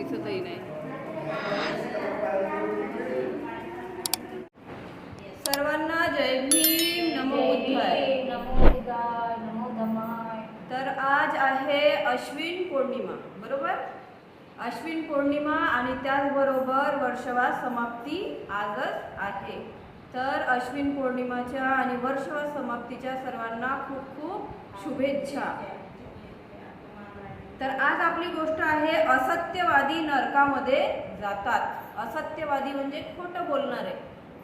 दिसतही नाही. सर्वांना जय भीम, नमो बुद्धाय. नमो बुद्धाय, नमो धम्माय. तर आज आहे अश्विन पौर्णिमा, बरोबर. अश्विन पौर्णिमा आणि त्याचबरोबर वर्षवास समाप्ती आजच आहे. तर अश्विन पौर्णिमाच्या आणि वर्षवास समाप्तीच्या सर्वांना खूप खूप शुभेच्छा. तर आज आपली गोष्ट आहे असत्यवादी नरकामध्ये जातात. असत्यवादी म्हणजे खोटं बोलणारे.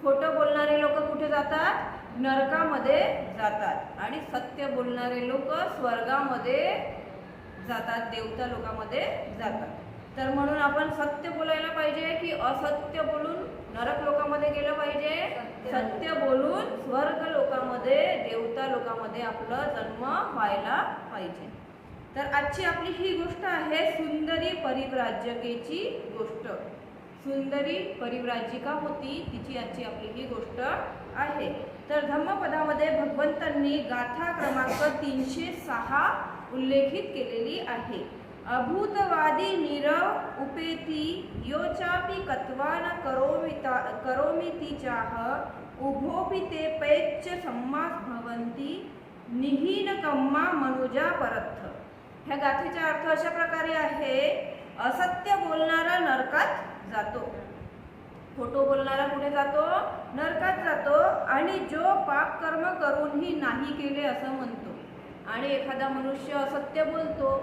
खोटं बोलणारे लोक कुठे जातात? नरकामध्ये जातात. आणि सत्य बोलणारे लोक स्वर्गामध्ये जातात, देवता लोकांमध्ये जातात. तर म्हणून आपण सत्य बोलायला पाहिजे की असत्य बोलून नरक लोकांमध्ये गेलं पाहिजे? सत्य बोलून स्वर्ग लोकांमध्ये, देवता लोकांमध्ये आपला जन्म व्हायला पाहिजे. तर आजची आपली ही गोष्ट आहे सुंदरी परिव्राजकेची गोष्ट. सुंदरी परिव्राजिका होती, तिची आजची आपली ही गोष्ट आहे. तर धम्मपदामध्ये भगवंतांनी गाथा क्रमांक 306 उल्लेखित केलेली आहे. अभूतवादी नीरव उपेती योचापि कत्वान करोमिति चाह उभोपि ते पैच्च सम्मास भवन्ति निहीनकम्मा मनुजा परत्थ. ह्या गाथेचा अर्थ अशा प्रकारे आहे, असत्य बोलणारा नरकात जातो, खोटं बोलणारा कुठे जातो? नरकात जातो. आणि जो पाप कर्म करूनही नाही केले असं म्हणतो, आणि एखादा मनुष्य असत्य बोलतो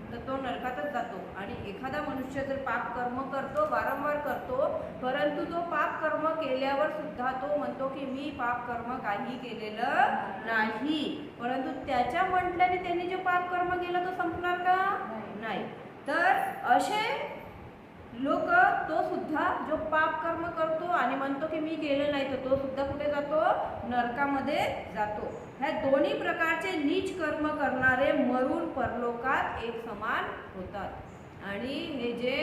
तर तो नरकातच जातो. आणि एखादा मनुष्य जर पाप कर्म करतो, वारंवार करतो, परंतु तो पाप कर्म केल्यावर सुद्धा तो म्हणतो की मी पाप कर्म काही केलेलं नाही, परंतु त्याच्या म्हटल्याने त्यांनी जे पाप कर्म केलं तो संपणार का? नाही. तर असे लोक, तो सुद्धा जो पाप कर्म करतो आणि म्हणतो की मी केलं नाही, तर तो सुद्धा कुठे जातो? नरकामध्ये जातो. ह्या दोन्ही प्रकारचे नीच कर्म करणारे मरून परलोकात एक समान होतात. आणि हे जे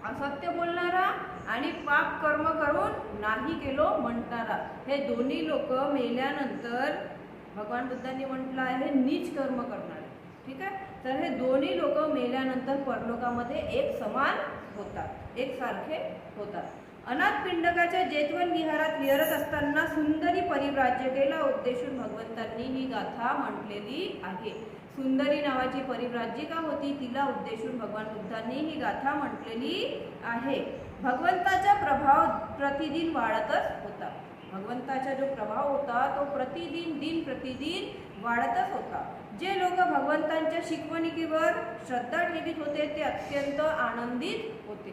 असत्य बोलणारा आणि पाप कर्म करून नाही केलो म्हणणारा, हे दोन्ही लोक मेल्यानंतर भगवान बुद्धांनी म्हटलं आहे नीच कर्म करणारे. ठीक आहे. तर हे दोन्ही लोक मेल्यानंतर परलोकामध्ये एक समान होतात, एकसारखे होतात. अनाथ पिंडकाच्या जेतवन विहारात विहरत असताना सुंदरी परिव्राजकेला उद्देशून भगवंतांनी ही गाथा म्हटलेली आहे. सुंदरी नावाची परिव्राजिका होती, तिला उद्देशून भगवान बुद्धांनी ही गाथा म्हटलेली आहे. भगवंताचा प्रभाव प्रतिदिन वाढतच होता. भगवंताचा जो प्रभाव होता तो प्रतिदिन, दिन प्रतिदिन वाढतच होता. जे लोक भगवंतांच्या शिकवणुकीवर श्रद्धा ठेवीत होते ते अत्यंत आनंदित होते.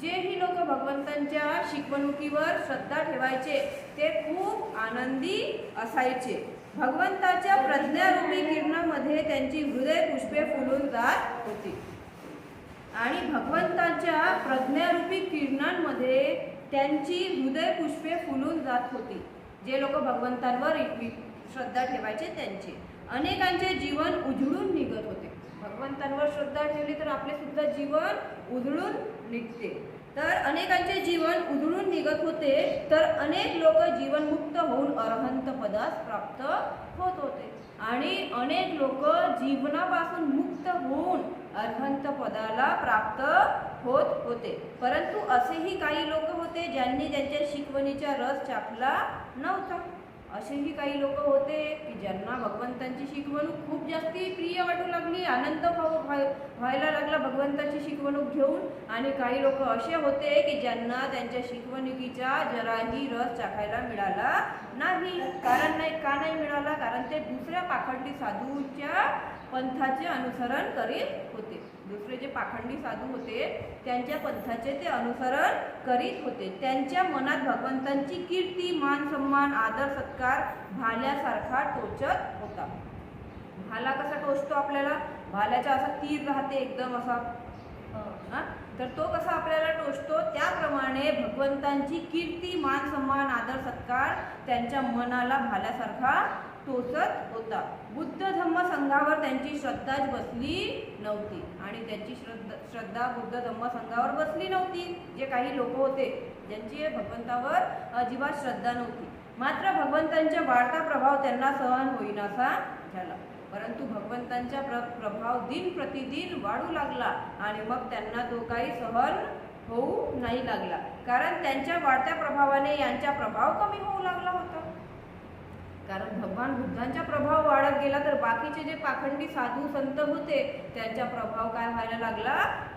जेही लोक भगवंतांच्या शिकवणुकीवर श्रद्धा ठेवायचे ते खूप आनंदी असायचे. भगवंताच्या प्रज्ञारूपी किरणामध्ये त्यांची हृदय पुष्पे फुलून जात होती. आणि भगवंताच्या प्रज्ञारूपी किरणांमध्ये त्यांची हृदय पुष्पे फुलून जात होती. जे लोक भगवंतांवर श्रद्धा ठेवायचे त्यांचे अनेकांचे जीवन उजळून निघत होते. भगवंतांवर श्रद्धा ठेवली तर आपले सुद्धा जीवन उजळून निघते. तर अनेकांचे जीवन उजळून निघत होते. तर अनेक लोक जीवनमुक्त होऊन अरहंत पदास प्राप्त होत होते. आणि अनेक लोक जीवनापासून मुक्त होऊन अरहंत पदाला प्राप्त होत होते. परंतु असेही काही लोक होते ज्यांनी त्यांच्या शिकवणीचा रस चाखला नव्हता. असेही काही लोक होते की ज्यांना भगवंतांची शिकवणूक खूप जास्ती प्रिय वाटू लागली, आनंद व्हायला लागला भगवंताची शिकवणूक घेऊन. आणि काही लोक असे होते की ज्यांना त्यांच्या शिकवणुकीचा जराही रस चाखायला मिळाला नाही. का नाही मिळाला? कारण ते दुसऱ्या पाखंडी साधूच्या पंथाचे अनुसरण करीत होते. दुसरे जे पाखंडी साधू होते त्यांच्या पंथाचे ते अनुसरण करीत होते. त्यांच्या मनात भगवंतांची कीर्ती, मान सन्मान, आदर सत्कार भाल्यासारखा टोचत होता. भाला कसा टोचतो आपल्याला? भाल्याचा असा तीर राहते एकदम असा, तर तो कसा आपल्याला टोचतो, त्याप्रमाणे भगवंतांची कीर्ती, मान सन्मान, आदर सत्कार त्यांच्या मनाला भाल्यासारखा टोचत होता. बुद्ध धम्म संघावर त्यांची श्रद्धाच बसली नव्हती. आणि त्यांची श्रद्धा बुद्ध धम्म संघावर बसली नव्हती. जे काही लोक होते ज्यांची भगवंतावर अजिबात श्रद्धा नव्हती, मात्र भगवंतांचा वाढता प्रभाव त्यांना सहन होईनासा झाला. परंतु भगवंतांचा प्रभाव दिन प्रतिदिन वाढू लागला आणि मग त्यांना तो काही सहन होऊ नाही लागला, कारण त्यांच्या वाढत्या प्रभावाने यांचा प्रभाव कमी होऊ लागला होता. कारण भगवान बुद्धांचा प्रभाव वाढत गेला तर बाकीचे जे पाखंडी साधू संत होते त्यांचा प्रभाव काय व्हायला लागला,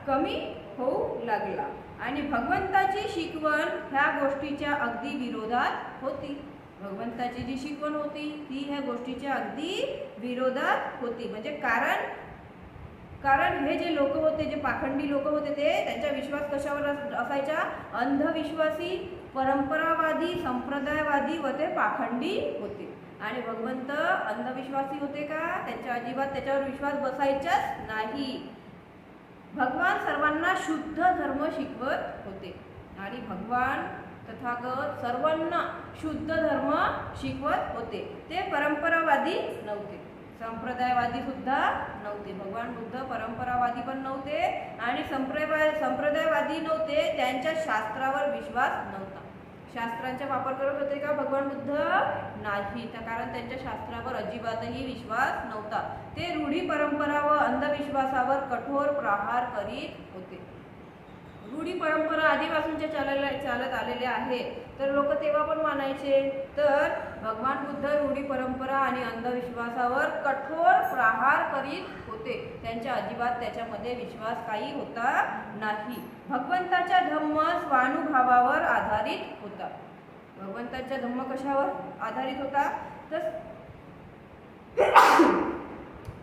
कमी होऊ लागला. आणि भगवंताची शिकवण ह्या गोष्टीच्या अगदी विरोधात होती. भगवंताची जी शिकवण होती ती ह्या गोष्टीच्या अगदी विरोधात होती. म्हणजे कारण हे जे लोक होते, जे पाखंडी लोक होते, ते त्यांचा विश्वास कशावर असायचा, अंधविश्वासी, परंपरावादी, संप्रदायवादी व ते पाखंडी होते. आणि भगवंत अंधविश्वासी होते का, त्यांच्या अजिबात त्याच्यावर विश्वास बसायचाच नाही. भगवान सर्वांना शुद्ध धर्म शिकवत होते आणि भगवान तथागत सर्वांना शुद्ध धर्म शिकवत होते. ते परंपरावादी नव्हते, संप्रदायवादी सुद्धा नव्हते. भगवान बुद्ध परंपरावादी पण नव्हते आणि संप्रदायवादी नव्हते. त्यांच्या शास्त्रावर विश्वास नव्हता. शास्त्रांचा वापर करत होते का भगवान बुद्ध, नाही. कारण त्यांच्या शास्त्रावर अजिबातही विश्वास नव्हता. ते रूढी परंपरा व अंधविश्वासावर कठोर प्रहार करीत होते. रूढी परंपरा आधीपासूनच्या चालत आलेल्या आहे, तर लोक तेव्हा पण मानायचे. तर भगवान बुद्ध रूढी परंपरा आणि अंधविश्वासावर कठोर प्रहार करीत होते. त्यांच्या अजिबात त्याच्यामध्ये विश्वास काही होता नाही. भगवंताचा धम्म स्वानुभवावर आधारित होता. भगवंताचा धम्म कशावर आधारित होता,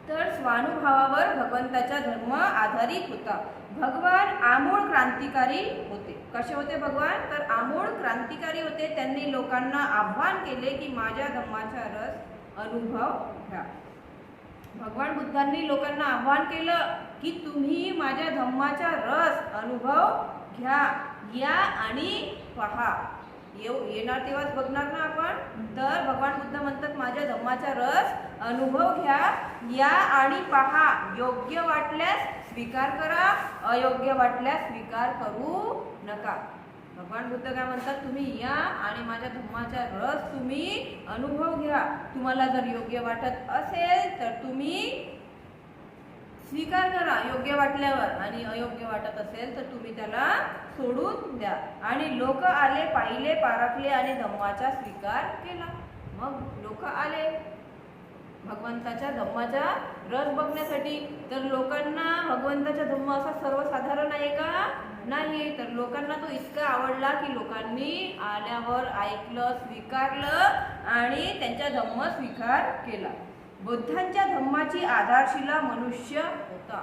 तर स्वानुभवावर भगवंताचा धर्म आधारित होता. भगवान आमूळ क्रांतिकारी होते. कसे होते भगवान, तर आमूळ क्रांतिकारी होते. त्यांनी लोकांना आव्हान केले की माझ्या धम्माचा रस अनुभव घ्या. भगवान बुद्धांनी लोकांना आव्हान केलं की तुम्ही माझ्या धम्माचा रस अनुभव घ्या, या आणि पहा. येणार तेव्हाच बघणार ना आपण. तर भगवान बुद्ध म्हणतात माझ्या धम्माचा रस अनुभव घ्या, या आणि पहा. योग्य वाटल्यास स्वीकार करा, अयोग्य वाटल्यास स्वीकार करू नका. भगवान बुद्ध काय म्हणतात, तुम्ही या आणि माझ्या धम्माचा रस तुम्ही अनुभव घ्या. तुम्हाला जर योग्य वाटत असेल तर तुम्ही स्वीकार करा योग्य वाटल्यावर, आणि अयोग्य वाटत असेल तर तुम्ही त्याला सोडून द्या. आणि लोक आले, पाहिले, पारखले आणि धम्माचा स्वीकार केला. मग लोक आले भगवंताच्या धम्माचा रस बघण्यासाठी. तर लोकांना भगवंताचा धम्म असा सर्वसाधारण आहे का, नाही. तर लोकांना तो इतका आवडला की लोकांनी आल्यावर ऐकलं, स्वीकारलं आणि त्यांचा धम्म स्वीकार केला. बुद्धांच्या धम्माची आधारशिला मनुष्य होता.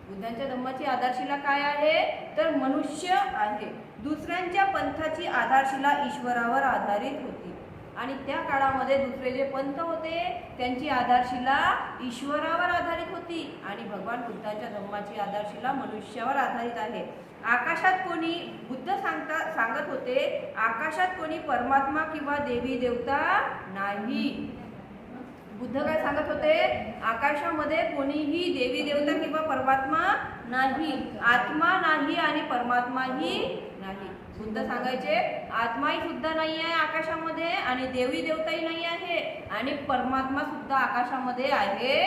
बुद्धांच्या धम्माची आधारशिला काय आहे, तर मनुष्य आहे. दुसऱ्यांच्या पंथाची आधारशिला ईश्वरावर आधारित होती. आणि त्या काळामध्ये दुसरे जे पंथ होते त्यांची आधारशिला ईश्वरावर आधारित होती आणि भगवान बुद्धांच्या धम्माची आधारशिला मनुष्यावर आधारित आहे. आकाशात कोणी, बुद्ध सांगत होते, आकाशात कोणी परमात्मा किंवा देवी देवता नाही. बुद्ध काय सांगत होते, आकाशामध्ये कोणीही देवी देवता किंवा परमात्मा नाही, आत्मा नाही आणि परमात्माही नाही. बुद्ध सांगायचे आत्माही सुद्धा नाही आहे आकाशामध्ये आणि देवी देवताही नाही आहे आणि परमात्मा सुद्धा आकाशामध्ये आहे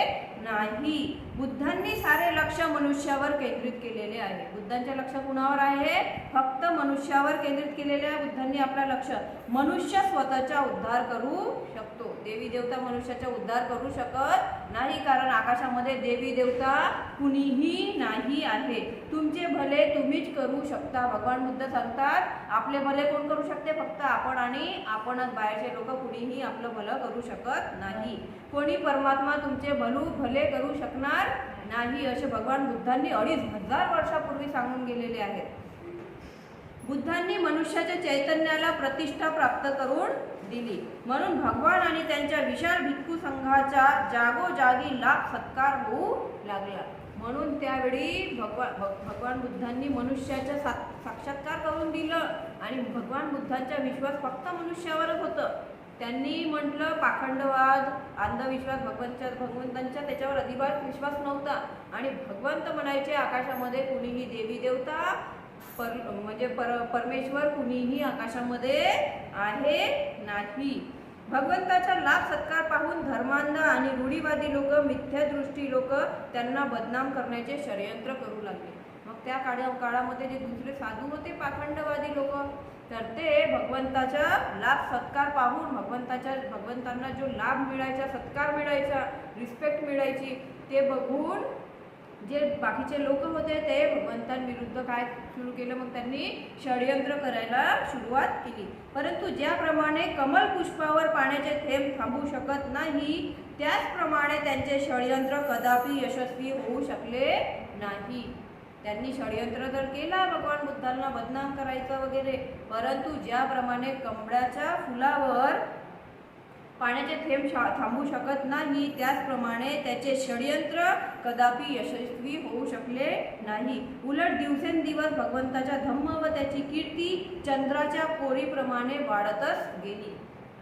नाही. बुद्धांनी सारे लक्ष मनुष्यावर केंद्रित केलेले आहे. बुद्धांचे लक्ष कुणावर आहे, फक्त मनुष्यावर केंद्रित केलेले आहे. बुद्धांनी आपला लक्ष, मनुष्य स्वतःचा उद्धार करू शकतो, देवी देवता मनुष्याचा उद्धार करू शकत नाही. कारण आकाशामध्ये देवी देवता कुणीही नाही आहे. तुमचे भले तुम्हीच करू शकता. भगवान बुद्ध सांगतात आपले भले कोण करू शकते, फक्त आपण आणि आपणच. बाहेरचे लोक कुणीही आपलं भलं करू शकत नाही. कोणी परमात्मा तुमचे भले करू शकणार नाही, असे भगवान बुद्धांनी 2500 वर्षापूर्वी सांगून गेलेले आहेत. बुद्धांनी मनुष्याच्या चैतन्याला प्रतिष्ठा प्राप्त करून दिली. म्हणून भगवान आणि त्यांच्या विशाल भिक्खू संघाचा जागोजागी लाख सत्कार होऊ लागला. म्हणून त्यावेळी भगवान बुद्धांनी मनुष्याचा साक्षात्कार करून दिलं आणि भगवान बुद्धांचा विश्वास फक्त मनुष्यावरच होतं. त्यांनी म्हटलं पाखंडवाद, अंधविश्वास, भगवंतांच्या त्याच्यावर अजिबात विश्वास नव्हता. आणि भगवंत म्हणायचे आकाशामध्ये कुणीही देवी देवता परमेश्वर कुणीही आकाशामध्ये आहे नाही. भगवंताचा लाभ सत्कार पाहून धर्मांध आणि रूढीवादी लोक, मिथ्यादृष्टी लोक त्यांना बदनाम करण्याचे षडयंत्र करू लागले. मग त्या काळामध्ये जे दुसरे साधू होते पाखंडवादी लोक, तर ते भगवंताचा लाभ सत्कार पाहून भगवंतांना जो लाभ मिळायचा, सत्कार मिळायचा, रिस्पेक्ट मिळायची, ते बघून जे बाकीचे लोक होते ते भगवंतांविरुद्ध काय सुरू केलं, मग त्यांनी षडयंत्र करायला सुरुवात केली. परंतु ज्याप्रमाणे कमल पुष्पावर पाण्याचे थेंब थांबू शकत नाही, त्याचप्रमाणे त्यांचे षडयंत्र कदापि यशस्वी होऊ शकले नाही. त्यांनी षडयंत्र तर केला भगवान बुद्धांना बदनाम करायचं वगैरे, परंतु ज्याप्रमाणे कमळाच्या फुलावर पाण्याचे थेंब थांबू शकत नाही, त्याचप्रमाणे त्याचे षडयंत्र कदापि यशस्वी होऊ शकले नाही. उलट दिवसेंदिवस भगवंताच्या धम्म व त्याची कीर्ती चंद्राच्या कोरीप्रमाणे वाढतच गेली.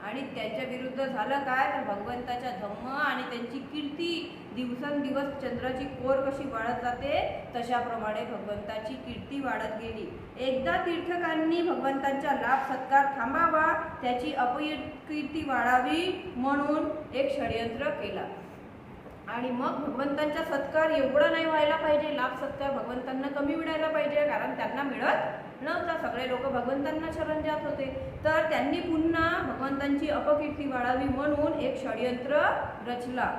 आणि त्यांच्या विरुद्ध झालं काय, तर भगवंताच्या धम्म आणि त्यांची कीर्ती दिवसेंदिवस चंद्राची कोर कशी वाढत जाते, तशाप्रमाणे भगवंताची कीर्ती वाढत गेली. एकदा तीर्थकांनी भगवंतांचा लाभ सत्कार थांबावा, त्याची अपकीर्ती वाढावी म्हणून एक षडयंत्र केला. आणि मग भगवंतांचा सत्कार एवढा नाही व्हायला पाहिजे, लाभ सत्कार भगवंतांना कमी मिळायला पाहिजे, कारण त्यांना मिळत नव्हता. सगळे लोक भगवंतांना शरण जात होते. तर त्यांनी पुन्हा भगवंतांची अपकीर्ती वाढावी म्हणून एक षडयंत्र रचला.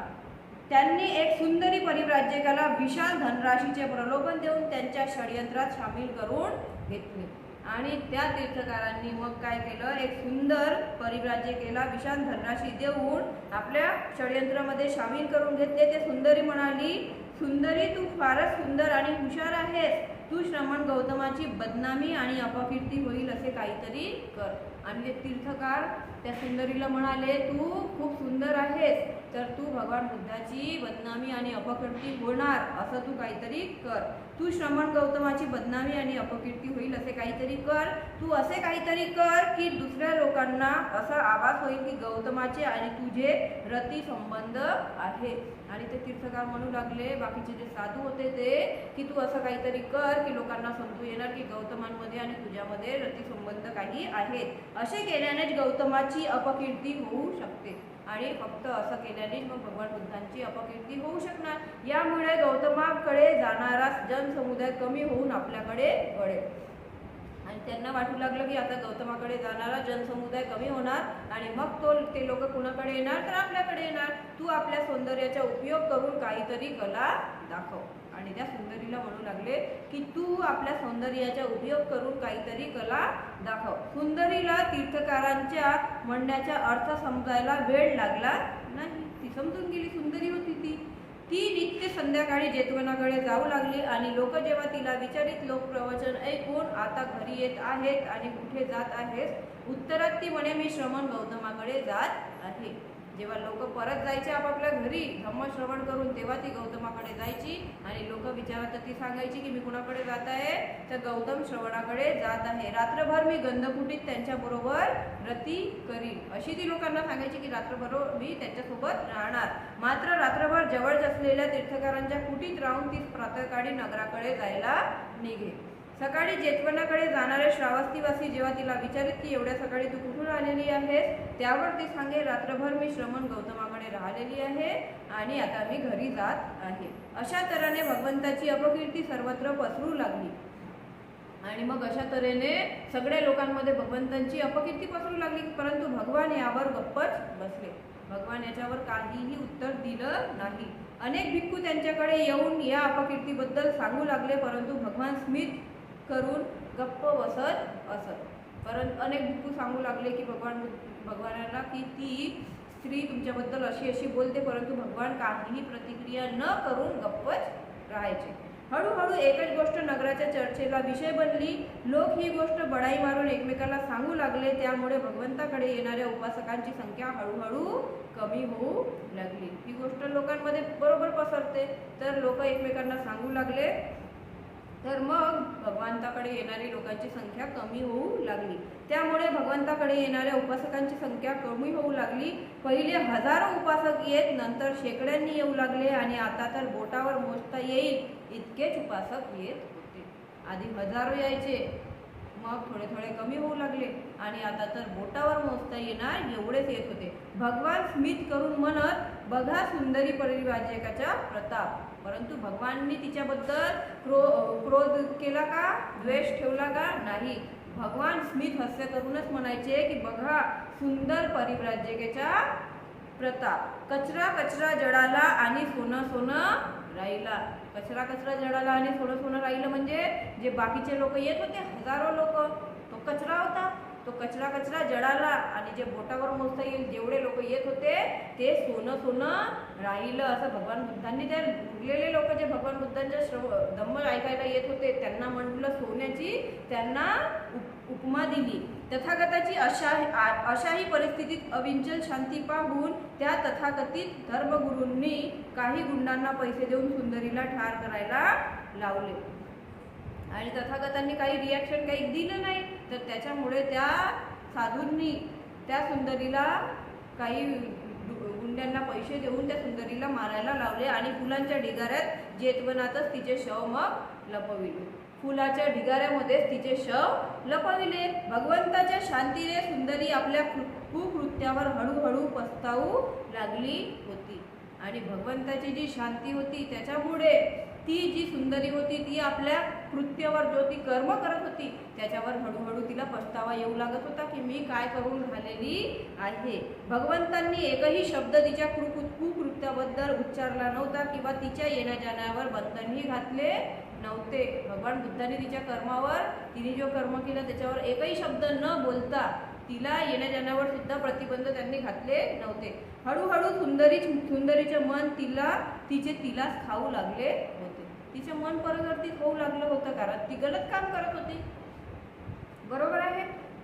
त्यांनी एक सुंदरी परिव्राजकाला विशाल धनराशीचे प्रलोभन देऊन त्यांच्या षडयंत्रात सामील करून घेतले. आणि त्या तीर्थकारांनी मग काय केलं, एक सुंदर परिव्राजकेला विशाल धनराशी देऊन आपल्या षडयंत्रामध्ये सामील करून घेतले. ते सुंदरी म्हणाली, सुंदरी तू फारच सुंदर आणि हुशार आहेस, तू श्रमण गौतमाची बदनामी आणि अपकीर्ती होईल असे काहीतरी कर. आणि ते तीर्थकार त्या सुंदरीला म्हणाले, तू खूप सुंदर आहेस, तर तू भगवान बुद्धाची बदनामी आणि अपकीर्ती होणार असं तू काहीतरी कर. तू श्रमण गौतमाची बदनामी आणि अपकीर्ती होईल असे काहीतरी कर. तू असे काहीतरी कर की दुसऱ्या लोकांना असा आभास होईल की गौतमाचे आणि तुझे रती संबंध आहे. आणि ते तीर्थकार म्हणू लागले, बाकीचे जे साधू होते ते, की तू असं काहीतरी कर की लोकांना समजू येणार की गौतमांमध्ये आणि तुझ्यामध्ये रती संबंध काही आहेत. असे केल्यानेच गौतमाची अपकीर्ती होऊ शकते. आणि फक्त असं केल्यानेच मग भगवान बुद्धांची अपकीर्ती होऊ शकणार. यामुळे गौतमाकडे जाणारा जनसमुदाय कमी होऊन आपल्याकडे वळेल. आणि त्यांना वाटू लागलं की आता गौतमाकडे जाणारा जनसमुदाय कमी होणार आणि मग ते लोक कुणाकडे येणार, तर आपल्याकडे येणार. तू आपल्या सौंदर्याचा उपयोग करून काहीतरी कला दाखव. आणि त्या सुंदरीला म्हणू लागले की तू आपल्या सौंदर्याचा उपयोग करून काहीतरी कला दाखव. सुंदरीला तीर्थकारांच्या म्हणण्याचा अर्थ समजायला वेळ लागला नाही. ती समजून गेली, सुंदरी होती ती नित्य संध्याकाळी जेतवनाकडे जाऊ लागली. आणि लोक जेव्हा तिला विचारित, लोक प्रवचन ऐकून आता घरी येत आहेत आणि कुठे जात आहेस, उत्तरात ती म्हणे, मी श्रमण गौतमाकडे जात आहे. जेव्हा लोक परत जायचे आपापल्या घरी धम्मश्रवण करून, तेव्हा ती गौतमाकडे जायची. आणि लोक विचारत तर ती सांगायची की मी कुणाकडे जात आहे, तर गौतम श्रवणाकडे जात आहे. रात्रभर मी गंधकुटीत त्यांच्याबरोबर रती करीन, अशी ती लोकांना सांगायची की रात्रभर मी त्यांच्यासोबत राहणार. मात्र रात्रभर जवळच असलेल्या तीर्थकारांच्या कुटीत राहून ती प्रातःकाळी नगराकडे जायला निघे. सकाळी जेतवनाकडे जाणारे श्रावस्तीवासी जेव्हा तिला विचारित की एवढ्या सकाळी तू कुठून आलेली आहेस, त्यावर ती सांगे, रात्रभर मी श्रमण गौतमाकडे राहिलेली आहे आणि आता मी घरी जात आहे. अशा तऱ्हेने भगवंताची अपकीर्ती सर्वत्र पसरू लागली. आणि मग अशा तऱ्हेने सगळ्या लोकांमध्ये भगवंतांची अपकीर्ती पसरू लागली. परंतु भगवान यावर गप्पच बसले. भगवान याच्यावर काहीही उत्तर दिलं नाही. अनेक भिक्खू त्यांच्याकडे येऊन या अपकीर्तीबद्दल सांगू लागले, परंतु भगवान स्मित करून गप्प बसत असत. परंतु अनेक भिक्खू सांगू लागले की भगवानाला की ती स्त्री तुमच्याबद्दल अशी अशी बोलते, परंतु भगवान काहीही प्रतिक्रिया न करून गप्पच राहायचे. हळूहळू एकच गोष्ट नगराच्या चर्चेला विषय बनली. लोक ही गोष्ट बडाई मारून एकमेकाला सांगू लागले. त्यामुळे भगवंताकडे येणाऱ्या उपासकांची संख्या हळूहळू कमी होऊ लागली. ही गोष्ट लोकांमध्ये बरोबर पसरते, तर लोक एकमेकांना सांगू लागले, तर मग भगवंताकडे येणारी लोकांची संख्या कमी होऊ लागली. त्यामुळे भगवंताकडे येणाऱ्या उपासकांची संख्या कमी होऊ लागली. पहिले हजारो उपासक येत, नंतर शेकड्यांनी येऊ लागले आणि आता तर बोटावर मोजता येईल इतकेच उपासक येत होते. आधी हजारो यायचे, मग थोडे थोडे कमी होऊ लागले आणि आता तर बोटावर मोजता येणार एवढेच येत होते. भगवान स्मित करून म्हणत, बघा सुंदरी परिव्राजकाचा प्रताप. परंतु भगवाननी तिच्याबद्दल क्रोध केला का, द्वेष ठेवला का? नाही. भगवान स्मित हास्य करूनच म्हणायचे की बघा सुंदर परिव्राजकेचा प्रताप. कचरा कचरा जळाला आणि सोनं सोनं राहिला. कचरा कचरा जळाला आणि सोनं सोनं राहिलं म्हणजे जे बाकीचे लोक येत होते, हजारो लोक, तो कचरा होता. तो कचरा कचरा जळाला आणि जे बोटावर मोजता येईल जेवढे लोक येत होते ते सोनं सोनं राहिलं. असं भगवान बुद्धांनी त्या उरलेले लोक जे भगवान बुद्धांच्या धम्म ऐकायला येत होते त्यांना म्हटलं, सोन्याची त्यांना उपमा दिली. तथागताची अशाही परिस्थितीत अविचल शांती पाहून त्या तथाकथित धर्मगुरूंनी काही गुंडांना पैसे देऊन सुंदरीला ठार करायला लावले आणि तथागतांनी काही रिॲक्शन काही दिलं नाही. तर त्याच्यामुळे त्या साधूंनी त्या सुंदरीला काही गुंड्यांना पैसे देऊन त्या सुंदरीला मारायला लावले आणि फुलांच्या ढिगाऱ्यात जेतवनातच तिचे शव मग लपविले. फुलाच्या ढिगाऱ्यामध्येच तिचे शव लपविले. भगवंताच्या शांतीने सुंदरी आपल्या कुकृत्यावर हळूहळू पस्तावू लागली होती आणि भगवंताची जी शांती होती त्याच्यामुळे ती जी सुंदरी होती ती आपल्या कृत्यावर जो ती कर्म करत होती त्याच्यावर हळूहळू तिला पछतावा येऊ लागत होता की मी काय करून राहिलेली आहे. भगवंतांनी एकही शब्द तिच्या कुकृत्याबद्दल उच्चारला नव्हता किंवा तिच्या येण्या जाण्यावर बंधनही घातले नव्हते. भगवान बुद्धांनी तिच्या कर्मावर, तिने जो कर्म केला त्याच्यावर एकही शब्द न बोलता तिला येण्या जाण्यावर सुद्धा प्रतिबंध त्यांनी घातले नव्हते. हळूहळू सुंदरीचे मन तिलाच खाऊ लागले होते. तिचे मन परिवर्तित होऊ लागलं होतं कारण ती गलत काम करत होती. बरोबर आहे.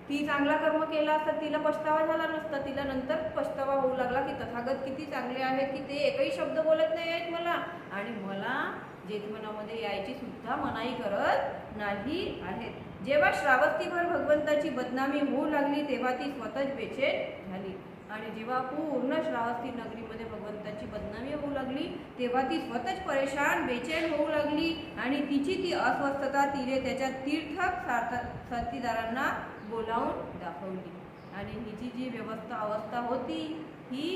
ती चांगला कर्म केला असता तिला पछतावा झाला नसता. तिला नंतर पछतावा होऊ लागला की तथागत किती चांगले आहेत की ते एकही शब्द बोलत नाही आहेत मला आणि मला जेतवनामध्ये यायची सुद्धा मनाई करत नाही आहेत. जेव्हा श्रावस्तीभर भगवंताची बदनामी होऊ लागली तेव्हा ती स्वतःच बेचैन झाली आणि जेव्हा पूर्ण श्रावस्ती नगरीमध्ये भगवंताची बदनामी होऊ लागली तेव्हा ती स्वतःच परेशान बेचैन होऊ लागली आणि तिची ती अस्वस्थता तिने त्याच्या तीर्थक साथीदारांना बोलावून दाखवली आणि हिची जी अवस्था होती ही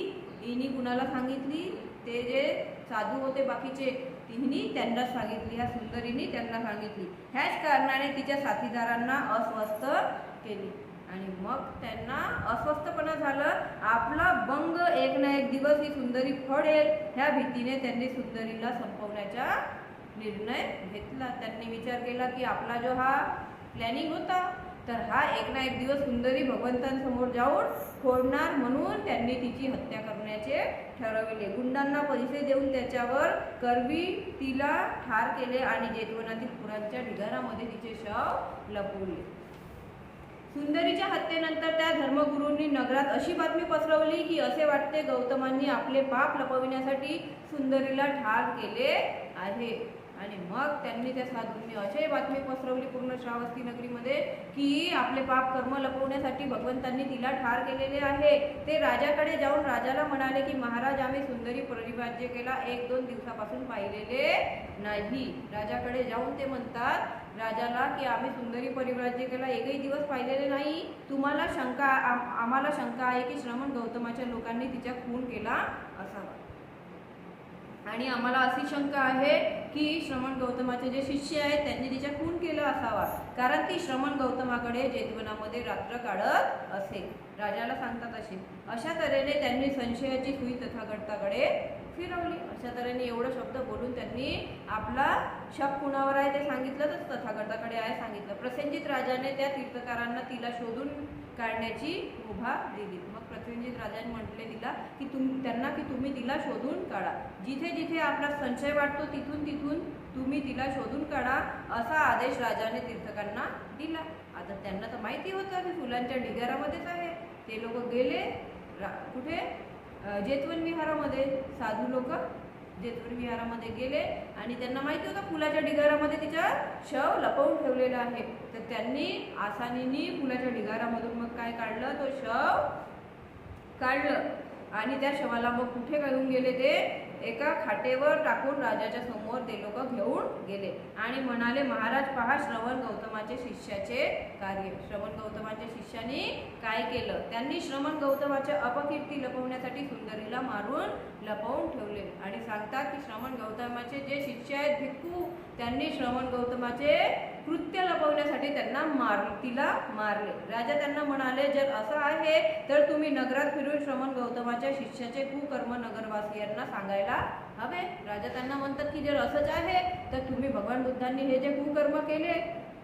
हिनी कुणाला सांगितली? ते जे साधू होते बाकीचे तिन्ही त्यांना सांगितली. ह्या सुंदरीने त्यांना सांगितली. ह्याच कारणाने तिच्या साथीदारांना अस्वस्थ केली आणि मग त्यांना अस्वस्थपणा झालं. आपला बंग एक ना एक दिवस ही सुंदरी फोडेल ह्या भीतीने त्यांनी सुंदरीला संपवण्याचा निर्णय घेतला. त्यांनी विचार केला की आपला जो हा प्लॅनिंग होता तर हा एक ना एक दिवस सुंदरी भगवंतांसमोर जाऊन फोडणार म्हणून त्यांनी तिची हत्या करण्याचे ठरविले. गुंडांना पैसे देऊन त्याच्यावर करवी तिला ठार केले आणि जेतवनातील फुलांच्या ढिगाऱ्यामध्ये तिचे शव लपवले. सुंदरीच्या हत्येनंतर त्या धर्मगुरूंनी नगरात अशी बातमी पसरवली की असे वाटते गौतमांनी आपले पाप लपविण्यासाठी सुंदरीला ठार केले आहे. आणि मग त्यांनी त्या साधूंनी अशी बातमी पसरवली पूर्ण श्रावस्ती नगरीमध्ये की आपले पाप कर्म लपवण्यासाठी भगवंतांनी तिला ठार केलेले आहे. ते राजाकडे जाऊन राजाला म्हणाले की महाराज आम्ही सुंदरी परिव्राजकेला 1-2 दिवसापासून पाहिलेले नाही. राजाकडे जाऊन ते म्हणतात राजाला की आम्ही सुंदरी परिव्राजकेला एकही दिवस पाहिलेले नाही. तुम्हाला आम्हाला शंका आहे की श्रमण गौतमाच्या लोकांनी तिचा खून केला असावा आणि आम्हाला अशी शंका आहे की श्रमण गौतमाचे जे शिष्य आहेत त्यांनी तिचा खून केला असावा कारण ती श्रमण गौतमाकडे जेतवनामध्ये रात्र काढत असे. राजाला सांगतात अशा तऱ्हेने त्यांनी संशयाची सुई तथागताकडे फिरवली. अशा तऱ्हेने एवढं शब्द बोलून त्यांनी आपला शक कुणावर आहे ते सांगितलं तर तथागताकडे आहे सांगितलं. प्रसेनजित राजाने त्या तीर्थकारांना तिला शोधून काढण्याची मुभा दिली. मग प्रसेनजित राजाने म्हटले तिला की त्यांना की तुम्ही तिला शोधून काढा. जिथे जिथे आपला संशय वाटतो तिथून तिथून तुम्ही तिला शोधून काढा असा आदेश राजाने तीर्थकांना दिला. आता त्यांना तर माहिती होतं की फुलांच्या ढिगाऱ्यामध्येच आहे. ते लोक गेले कुठे? जेतवन विहारामध्ये. साधू लोक जेतवन विहारामध्ये गेले आणि त्यांना माहिती होतं फुलाच्या ढिगाऱ्यामध्ये तिचा शव लपवून ठेवलेला आहे. तर त्यांनी आसानीने फुलाच्या ढिगाऱ्यामधून मग काय काढलं? तो शव काढलं आणि त्या शवाला मग कुठे घेऊन गेले? ते एका खाटेवर टाकून राजाच्या समोर ते लोक घेऊन गेले आणि म्हणाले, महाराज पहा श्रवण गौतमाचे शिष्याचे कार्य. श्रवण गौतमाच्या शिष्याने काय केलं? त्यांनी श्रवण गौतमाच्या अपकीर्ती लपवण्यासाठी सुंदरीला मारून लपवून ठेवले. आणि सांगतात की श्रवण गौतमाचे जे शिष्य आहेत भिक्खू, त्यांनी श्रवण गौतमाचे कृत्य लपवण्यासाठी तिला मारले. राजा त्यांना म्हणाले, जर असं आहे तर तुम्ही नगरात फिरून श्रवण गौतमाच्या शिष्याचे कुकर्म नगरवासियांना सांगायला हवे. राजा त्यांना म्हणतात की जर असंच आहे तर तुम्ही भगवान बुद्धांनी हे जे कुकर्म केले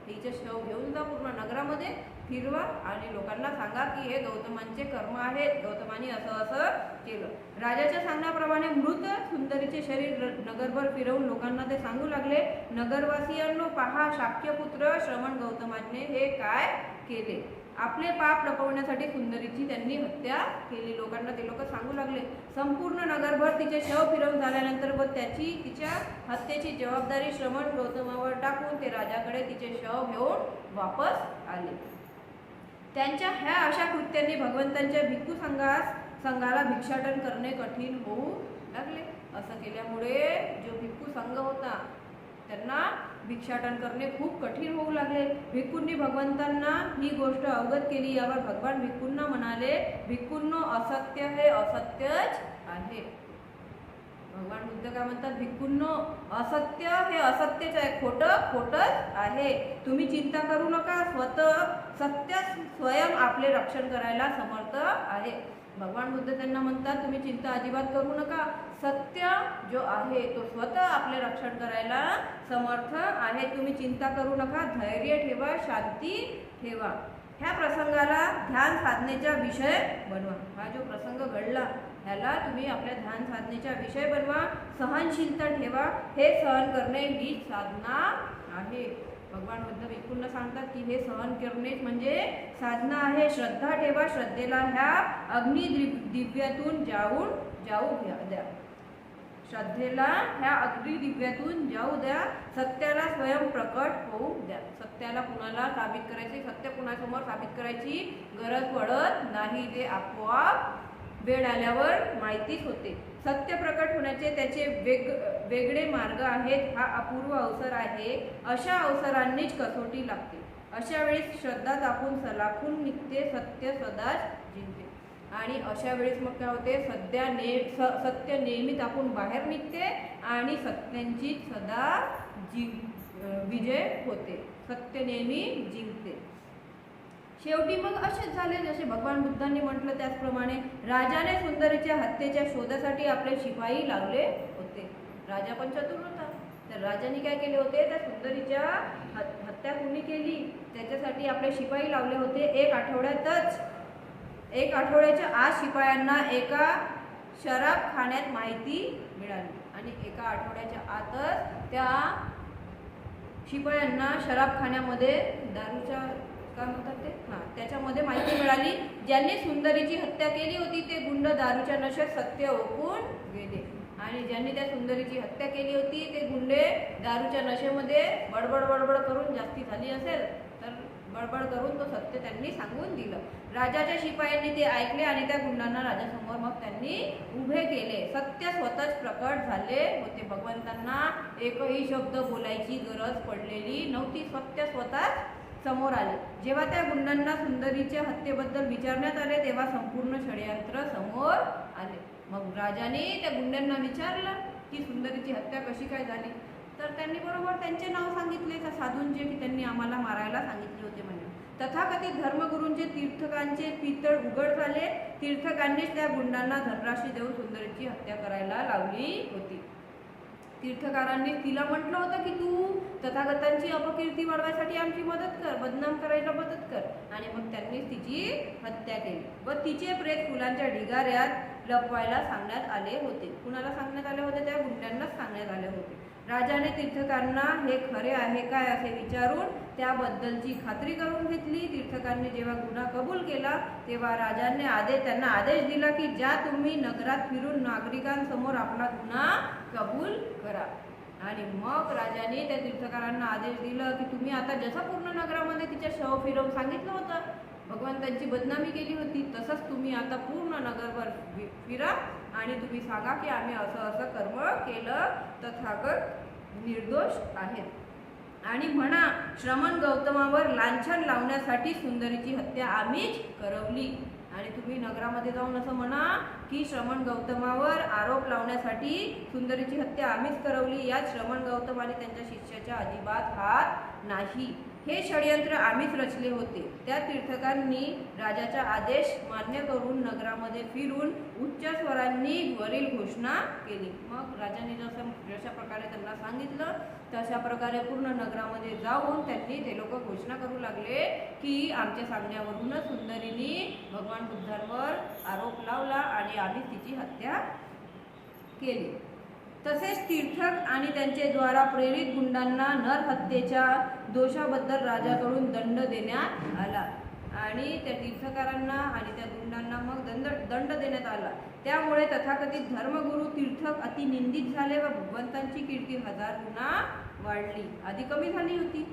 तिचे शव घेऊन जा, पूर्ण नगरामध्ये फिरवा आणि लोकांना सांगा की हे गौतमांचे कर्म आहेत, गौतमांनी असं असं केलं. राजाच्या सांगण्याप्रमाणे मृत सुंदरीचे शरीर नगरभर फिरवून लोकांना ते सांगू लागले, नगरवासियांनो पहा, शाक्यपुत्र श्रवण गौतमाने हे काय केले. आपले पाप लपवण्यासाठी सुंदरीची त्यांनी हत्या केली. लोकांना ते लोक सांगू लागले. संपूर्ण नगरभर तिचे शव फिरवून झाल्यानंतर व तिच्या हत्येची जबाबदारी श्रवण गौतमावर टाकून ते राजाकडे तिचे शव घेऊन वापस आले. त्यांच्या ह्या अशा कृत्यांनी भगवंतांच्या भिक्खू संघाला भिक्षाटन करणे कठीण होऊ लागले. असं केल्यामुळे जो भिक्खू संघ होता त्यांना भिक्षाटन करणे खूप कठीण होऊ लागले. भिक्खूंनी भगवंतांना ही गोष्ट अवगत केली. यावर भगवान भिक्खूंना म्हणाले, भिक्खूंनो असत्य हे असत्यच आहे. भगवान बुद्ध काय म्हणतात? भिक्खूंनो असत्य हे असत्यच आहे, खोटं खोटच आहे. तुम्ही चिंता करू नका, सत्य स्वयं आपले रक्षण करायला समर्थ आहे. भगवान बुद्ध त्यांना म्हणतात, तुम्ही चिंता अजिबात करू नका, सत्य जो आहे तो स्वतः आपले रक्षण करायला समर्थ आहे. तुम्ही चिंता करू नका, धैर्य ठेवा, शांती ठेवा. ह्या प्रसंगाला ध्यान साधनेचा विषय बनवा. हा जो प्रसंग घडला ह्याला तुम्ही आपल्या ध्यान साधनेचा विषय बनवा. सहनशीलता ठेवा, हे सहन करणे ही साधना आहे. भगवान बुद्ध भिक्खूंना सांगतात की हे सहन करणेच म्हणजे साधना आहे. श्रद्धा ठेवा, श्रद्धेला ह्या अग्नी दिव्यातून जाऊ द्या. श्रद्धेला ह्या अग्नी दिव्यातून जाऊ द्या. सत्याला स्वयं प्रकट होऊ द्या. सत्याला कुणाला साबित करायचे, सत्य कुणासमोर साबित करायची गरज पडत नाही. ते आपोआप वेळ आल्यावर माहितीच होते. सत्य प्रकट होण्याचे त्याचे वेगळे मार्ग आहेत. हा अपूर्व अवसर आहे. अशा अवसरांनीच कसोटी लागते. अशा वेळेस श्रद्धा तापून सलाखून निघते, सत्य सदाच जिंकते. आणि अशा वेळेस मग काय होते? सत्य नेहमी तापून बाहेर निघते आणि सत्यांची सदा विजय होते. सत्य नेहमी जिंकते. शेवटी मग असेच झाले जसे भगवान बुद्धांनी म्हटलं त्याचप्रमाणे राजाने सुंदरीच्या हत्येच्या शोधासाठी आपले शिपाई लावले होते. राजा पण चतुर होता. तर राजाने काय केले होते? त्या सुंदरीच्या हत्या कुणी केली त्याच्यासाठी आपले शिपाई लावले होते. एक आठवड्याच्या आत शिपायांना एका शराबखान्यात माहिती मिळाली आणि एका आठवड्याच्या आतच त्या शिपायांना शराबखान्यामध्ये दारूच्या काय म्हणतात ते त्याच्यामध्ये माहिती मिळाली. ज्यांनी सुंदरीची हत्या केली होती ते गुंड दारूच्या नशेत सत्य ओकून गेले आणि ज्यांनी त्या सुंदरीची हत्या केली होती ते गुंडे दारूच्या नशेमध्ये बडबड करून जास्ती झाली असेल तर बडबड करून तो सत्य त्यांनी सांगून दिलं. राजाच्या शिपायांनी ते ऐकले आणि त्या गुंडांना राजासमोर मग त्यांनी उभे केले. सत्य स्वतःच प्रकट झाले होते. भगवंतांना एकही शब्द बोलायची गरज पडलेली नव्हती. सत्य स्वतःच समोर आले. जेव्हा त्या गुंडांना सुंदरीच्या हत्येबद्दल विचारण्यात आले तेव्हा संपूर्ण षडयंत्र समोर आले. मग राजाने त्या गुंडांना विचारलं की सुंदरीची हत्या कशी काय झाली. तर त्यांनी बरोबर त्यांचे नाव सांगितले त्या साधूंचे की त्यांनी आम्हाला मारायला सांगितले होते म्हणून. तथाकथित धर्मगुरूंचे तीर्थकांचे पितळ उघड झाले. तीर्थकांनीच त्या गुंडांना धनराशी देऊन सुंदरीची हत्या करायला लावली होती. तीर्थकारांनी तिला म्हटलं होतं की तू तथागतांची अपकीर्ती वाढवायसाठी आमची मदत कर, बदनाम करायला मदत कर. आणि मग त्यांनी तिची हत्या केली व तिचे प्रेत फुलांच्या ढिगाऱ्यात लपवायला सांगण्यात आले होते. कुणाला सांगण्यात आले होते? त्या गुंडांनाच सांगण्यात आले होते. राजाने तीर्थकांना हे खरे आहे काय असे विचारून त्याबद्दलची खात्री करून घेतली. तीर्थकांनी जेव्हा गुन्हा कबूल केला तेव्हा राजाने त्यांना आदेश दिला की ज्या तुम्ही नगरात फिरून नागरिकांसमोर आपला गुन्हा कबूल करा. आणि मग राजाने त्या तीर्थकारांना आदेश दिला की तुम्ही आता जसं पूर्ण नगरामध्ये तिच्या शव फिरवून सांगितलं होतं भगवंतांची बदनामी केली होती. तसंच तुम्ही आता पूर्ण नगरभर फिरा आणि तुम्ही सांगा की आम्ही असं असं कर्म केलं, तथागत निर्दोष आहेत. आणि म्हणा श्रमण गौतमावर लांछन लावण्यासाठी सुंदरीची हत्या आम्हीच करवली. आणि तुम्ही नगरामध्ये जाऊन असं म्हणा की श्रमण गौतमावर आरोप लावण्यासाठी सुंदरीची हत्या आम्हीच करवली. यात श्रमण गौतम आणि त्यांच्या शिष्याचा अजिबात हात नाही. हे षडयंत्र आम्हीच रचले होते. त्या तीर्थकांनी राजाचा आदेश मान्य करून नगरामध्ये फिरून उच्च स्वरांनी वरील घोषणा केली. मग राजाने जशा प्रकारे त्यांना सांगितलं तशा प्रकारे पूर्ण नगरामध्ये जाऊन त्यांनी ते लोक घोषणा करू लागले की आमच्या सांगण्यावरूनच सुंदरीने भगवान बुद्धांवर आरोप लावला आणि आम्ही तिची हत्या केली. तसेच तीर्थक आणि त्यांचे द्वारा प्रेरित गुंडांना नरहत्येच्या दोषाबद्दल राजाकडून दंड देण्यात आला. आणि त्या तीर्थकारांना आणि त्या गुंडांना मग दंड देण्यात आला. त्यामुळे तथाकथित धर्मगुरू तीर्थक अति निंदित झाले व भगवंतांची कीर्ती 1000 गुणा वाढली. आधी कमी झाली होती,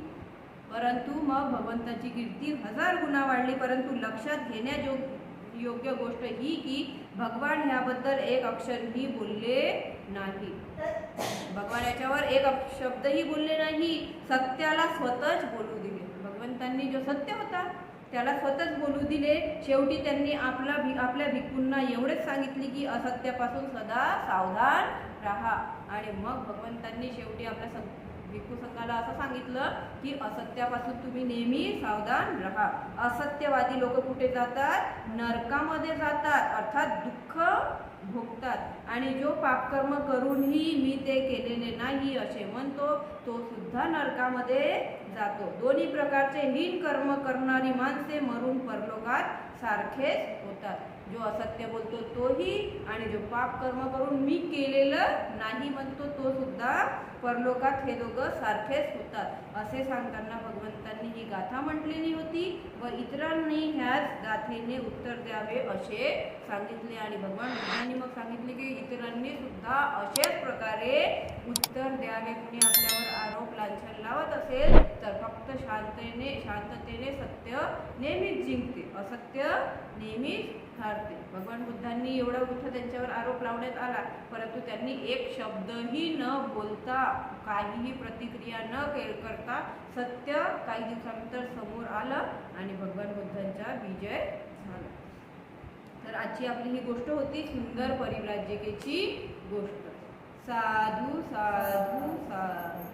परंतु मग भगवंताची कीर्ती 1000 गुणा वाढली. परंतु लक्षात घेण्यायोग्य गोष्ट ही की भगवान ह्याबद्दल एक अक्षरही बोलले नाही. भगवान याच्यावर एक शब्दही बोलले नाही. सत्याला स्वतःच बोलू दिले. भगवंतांनी जो सत्य होता त्याला स्वतःच बोलू दिले. शेवटी त्यांनी आपल्या भिक्खूंना एवढेच सांगितले की असत्यापासून सदा सावधान राहा. आणि मग भगवंतांनी शेवटी आपल्या भिक्खू संघाला असं सांगितलं की असत्यापासून तुम्ही नेहमी सावधान राहा. असत्यवादी लोक कुठे जातात? नरकामध्ये जातात, अर्थात दुःख भोगतात. आणि जो पापकर्म करूनही मी ते केलेले नाही असे म्हणतो तो सुद्धा नरकामध्ये जातो. दोन्ही प्रकारचे हीन कर्म करणारी माणसे मरून परलोकात सारखेच होतात. जो असत्य बोलतो तोही आणि जो पाप कर्म करून मी केलेलं नाही म्हणतो तो सुद्धा परलोकात हे दोघं सारखेच होतात. असे सांगताना भगवंतांनी ही गाथा म्हटलेली होती व इतरांनी ह्याच गाथेने उत्तर द्यावे असे सांगितले. आणि भगवान बुद्धांनी मग सांगितले की इतरांनी सुद्धा अशाच प्रकारे उत्तर द्यावे. कुणी आपल्यावर आरोप लांछन लावत असेल तर फक्त शांततेने सत्य नेहमीच जिंकते, असत्य नेहमीच हारते. भगवान बुद्धांनी एवढा मोठा त्यांच्यावर आरोप लावण्यात आला, परंतु त्यांनी एक शब्दही न बोलता, काहीही प्रतिक्रिया न करता सत्य काही दिवसानंतर समोर आलं आणि भगवान बुद्धांचा विजय झाला. तर आजची आपली ही गोष्ट होती सुंदर परिव्राजकेची गोष्ट. साधू साधू साधू.